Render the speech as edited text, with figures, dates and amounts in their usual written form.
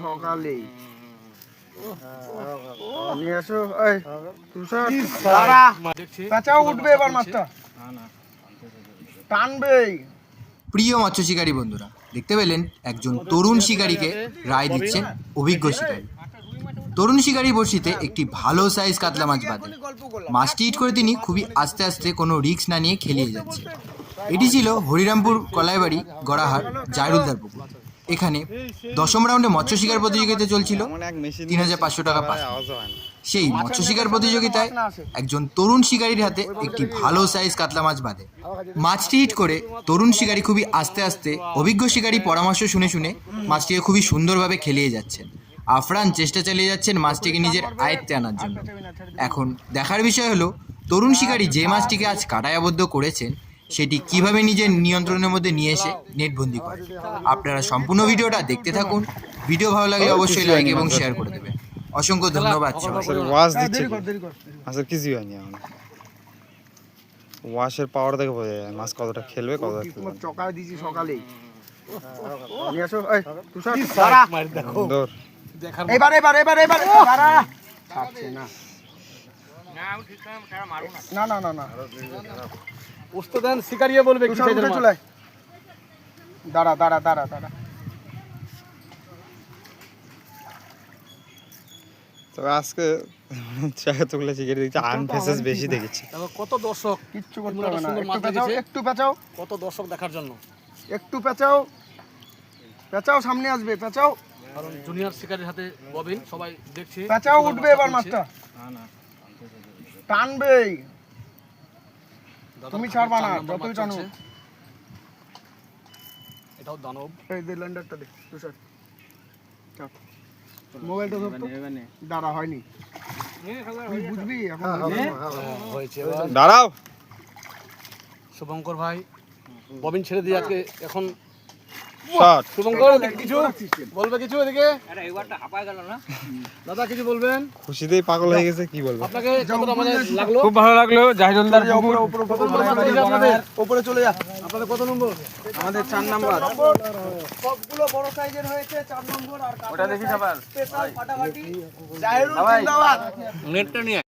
সকালেই নিয়ে আসো। পেঁচাও উঠবে এবার মাছটা, টানবেই। প্রিয় মৎস্য শিকারী বন্ধুরা, দেখতে পেলেন একজন তরুণ শিকারীকে রায় দিচ্ছেন অভিজ্ঞ শিকারী। তরুণ শিকারী বড়শিতে একটি ভালো সাইজ কাতলা মাছ বাঁধে। মাছটি হিট করে তিনি খুবই আস্তে আস্তে কোনো রিস্ক না নিয়ে খেলিয়ে যাচ্ছে। এটি ছিল হরিরামপুর কলাইবাড়ি গড়াহাট জায়রুলদার পুকুর। এখানে 10ম রাউন্ডে মৎস্য শিকার প্রতিযোগিতা চলছিল 3500 টাকা পাস। সেই মৎস্য শিকার প্রতিযোগিতায় একজন তরুণ শিকারীর হাতে একটি ভালো সাইজ কাতলা মাছ বাঁধে। মাছটি হিট করে তরুণ শিকারী খুবই আস্তে আস্তে অভিজ্ঞ শিকারী পরামর্শ শুনে শুনে মাছটিকে খুবই সুন্দরভাবে খেলিয়ে যাচ্ছেন। আফরান চেষ্টা চালিয়ে যাচ্ছেন মাছটিকে নিজের আয়ত্তে আনার জন্য। এখন দেখার বিষয় হলো তরুণ শিকারী যে মাছটিকে আজ কাঁটায় আবদ্ধ করেছেন সেটি কিভাবে নিজের নিয়ন্ত্রণের মধ্যে নিয়ে এসে নেটবন্দি করে। আপনারা সম্পূর্ণ ভিডিওটা দেখতে থাকুন। ভিডিও ভালো লাগলে অবশ্যই লাইক এবং শেয়ার করে দেবেন। অসংখ্য ধন্যবাদ। কিছুই হয়নি এখন, ওয়াশের পাওয়ার দেখে বোঝা যায় মাছ কতটা খেলবে, কতটা চকায় দিয়েছি সকালেই। নিয়ে আসো। এবার এবার এবার এবার ছাড়ছে না। না না না না উস্তো দেন শিকারিয়ে বলবে কি সাইজের মাছ। চলে দাঁড়া দাঁড়া দাঁড়া দাঁড়া। তবে আজকে তুলে শিকারি দেখছি আনফেসেস বেশি দেখেছি। কত দর্শক কিচ্ছু করতে হবে না, একটু পেঁচাও, একটু পেঁচাও, কত দর্শক দেখার জন্য। একটু পেঁচাও, পেঁচাও, সামনে আসবে, পেঁচাও, কারণ জুনিয়র শিকারির হাতে ববিন সবাই দেখছে। পেঁচাও উঠবে এবার মাছটা, টানবেই। তুমি ছাড়বা না, যতই টানো। এটাও দানব। এই দে ল্যান্ডারটা দে তুষার, মোবাইলটা ধর তো। দাঁড়া, হয়নি, তুই বুঝবি এখন। হয়েছে, দাঁড়াও। শুভঙ্কর ভাই ববিন ছেড়ে দিয়ে আজকে এখন শট। শুভঙ্কর কিছু বলবে, কিছু এদিকে। আরে এইবারটা হাঁপায় গেল না দাদা, কিছু বলবেন? খুশিতেই পাগল হয়ে গেছে, কি বলবো। আপনাকে কতটা মজা লাগলো? খুব ভালো লাগলো। জাহিরুলদার পুকুর উপরে চলে যা। আপনাদের কত নম্বর? আমাদের 4 নাম্বার। সবগুলো বড় সাইজের হয়েছে, 4 নম্বর। আর ওটা দেখি সবার স্পেশাল ফাটাফাটি জাহিরুল জিন্দাবাদ। নেটটা নিয়ে